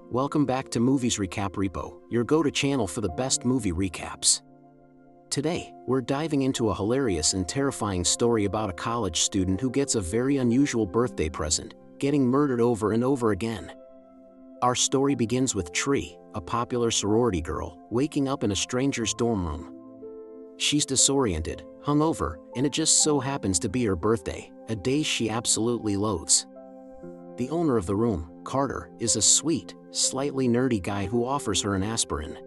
Welcome back to Movies Recap Repo, your go-to channel for the best movie recaps. Today, we're diving into a hilarious and terrifying story about a college student who gets a very unusual birthday present, getting murdered over and over again. Our story begins with Tree, a popular sorority girl, waking up in a stranger's dorm room. She's disoriented, hungover, and it just so happens to be her birthday, a day she absolutely loathes. The owner of the room, Carter, is a sweet, slightly nerdy guy who offers her an aspirin.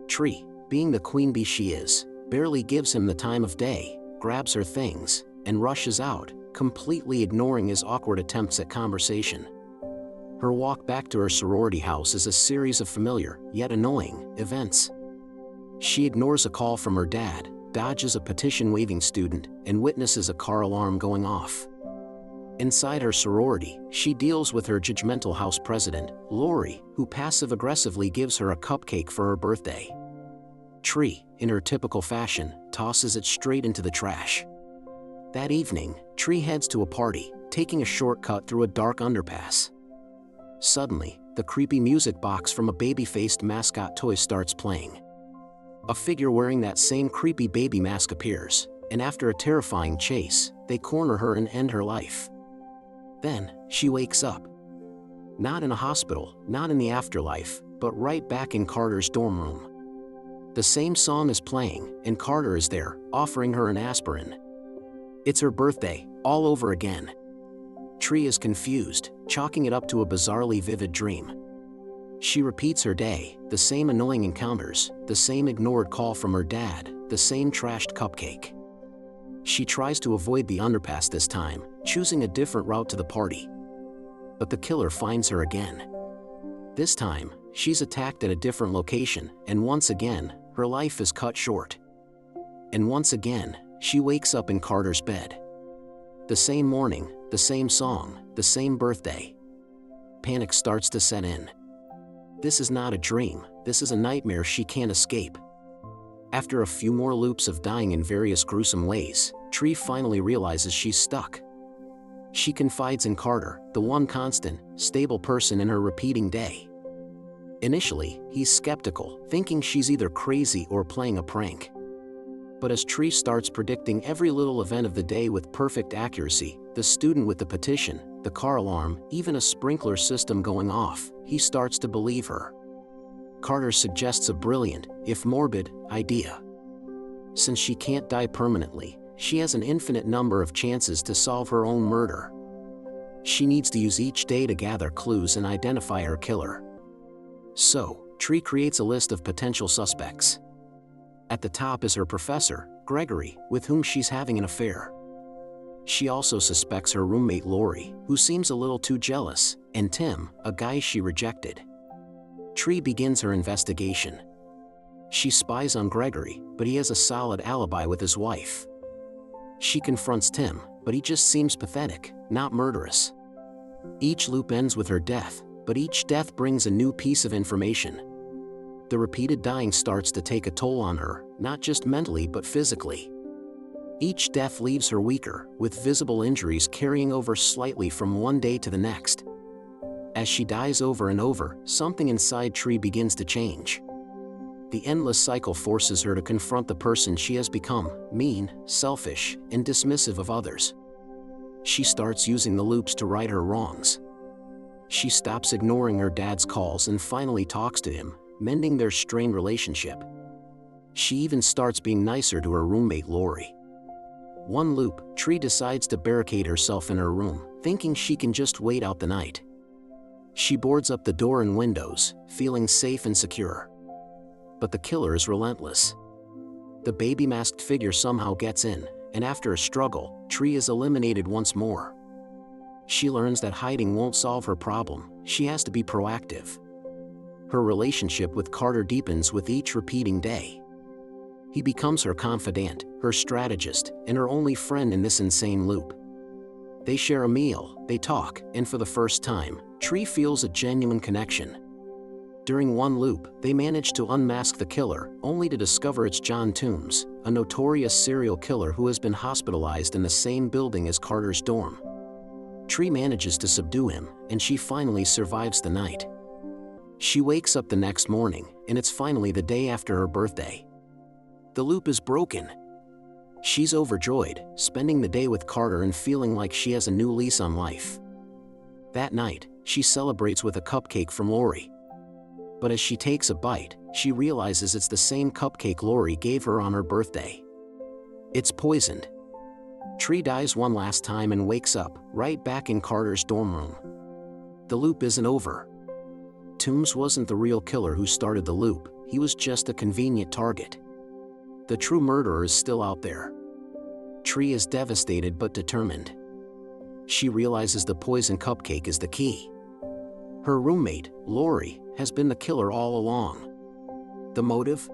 Tree, being the queen bee she is, barely gives him the time of day, grabs her things, and rushes out, completely ignoring his awkward attempts at conversation. Her walk back to her sorority house is a series of familiar, yet annoying, events. She ignores a call from her dad, dodges a petition-waving student, and witnesses a car alarm going off. Inside her sorority, she deals with her judgmental house president, Lori, who passive-aggressively gives her a cupcake for her birthday. Tree, in her typical fashion, tosses it straight into the trash. That evening, Tree heads to a party, taking a shortcut through a dark underpass. Suddenly, the creepy music box from a baby-faced mascot toy starts playing. A figure wearing that same creepy baby mask appears, and after a terrifying chase, they corner her and end her life. Then, she wakes up. Not in a hospital, not in the afterlife, but right back in Carter's dorm room. The same song is playing, and Carter is there, offering her an aspirin. It's her birthday, all over again. Tree is confused, chalking it up to a bizarrely vivid dream. She repeats her day, the same annoying encounters, the same ignored call from her dad, the same trashed cupcake. She tries to avoid the underpass this time, choosing a different route to the party. But the killer finds her again. This time, she's attacked at a different location, and once again, her life is cut short. And once again, she wakes up in Carter's bed. The same morning, the same song, the same birthday. Panic starts to set in. This is not a dream, this is a nightmare she can't escape. After a few more loops of dying in various gruesome ways, Tree finally realizes she's stuck. She confides in Carter, the one constant, stable person in her repeating day. Initially, he's skeptical, thinking she's either crazy or playing a prank. But as Tree starts predicting every little event of the day with perfect accuracy, the student with the petition, the car alarm, even a sprinkler system going off, he starts to believe her. Carter suggests a brilliant, if morbid, idea. Since she can't die permanently, she has an infinite number of chances to solve her own murder. She needs to use each day to gather clues and identify her killer. So, Tree creates a list of potential suspects. At the top is her professor, Gregory, with whom she's having an affair. She also suspects her roommate Lori, who seems a little too jealous, and Tim, a guy she rejected. Tree begins her investigation. She spies on Gregory, but he has a solid alibi with his wife. She confronts Tim, but he just seems pathetic, not murderous. Each loop ends with her death, but each death brings a new piece of information. The repeated dying starts to take a toll on her, not just mentally but physically. Each death leaves her weaker, with visible injuries carrying over slightly from one day to the next. As she dies over and over, something inside Tree begins to change. The endless cycle forces her to confront the person she has become, mean, selfish, and dismissive of others. She starts using the loops to right her wrongs. She stops ignoring her dad's calls and finally talks to him, mending their strained relationship. She even starts being nicer to her roommate Lori. One loop, Tree decides to barricade herself in her room, thinking she can just wait out the night. She boards up the door and windows, feeling safe and secure. But the killer is relentless. The baby-masked figure somehow gets in, and after a struggle, Tree is eliminated once more. She learns that hiding won't solve her problem, she has to be proactive. Her relationship with Carter deepens with each repeating day. He becomes her confidant, her strategist, and her only friend in this insane loop. They share a meal, they talk, and for the first time, Tree feels a genuine connection. During one loop, they manage to unmask the killer, only to discover it's John Toombs, a notorious serial killer who has been hospitalized in the same building as Carter's dorm. Tree manages to subdue him, and she finally survives the night. She wakes up the next morning, and it's finally the day after her birthday. The loop is broken. She's overjoyed, spending the day with Carter and feeling like she has a new lease on life. That night, she celebrates with a cupcake from Lori. But as she takes a bite, she realizes it's the same cupcake Lori gave her on her birthday. It's poisoned. Tree dies one last time and wakes up, right back in Carter's dorm room. The loop isn't over. Toombs wasn't the real killer who started the loop, he was just a convenient target. The true murderer is still out there. Tree is devastated but determined. She realizes the poison cupcake is the key. Her roommate, Lori, has been the killer all along. The motive?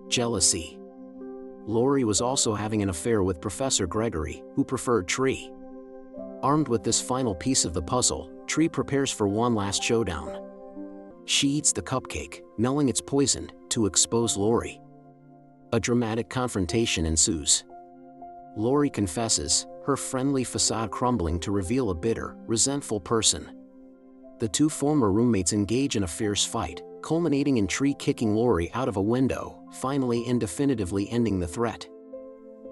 Jealousy. Lori was also having an affair with Professor Gregory, who preferred Tree. Armed with this final piece of the puzzle, Tree prepares for one last showdown. She eats the cupcake, knowing it's poisoned, to expose Lori. A dramatic confrontation ensues. Lori confesses, her friendly facade crumbling to reveal a bitter, resentful person. The two former roommates engage in a fierce fight, culminating in Tree kicking Lori out of a window, finally and definitively ending the threat.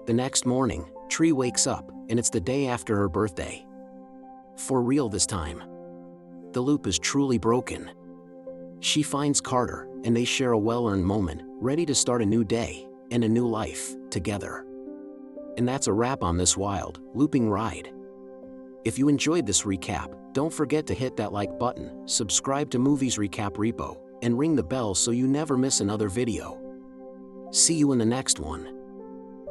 The next morning, Tree wakes up, and it's the day after her birthday. For real this time. The loop is truly broken. She finds Carter, and they share a well-earned moment, ready to start a new day, and a new life, together. And that's a wrap on this wild, looping ride. If you enjoyed this recap, don't forget to hit that like button, subscribe to Movies Recap Repo, and ring the bell so you never miss another video. See you in the next one.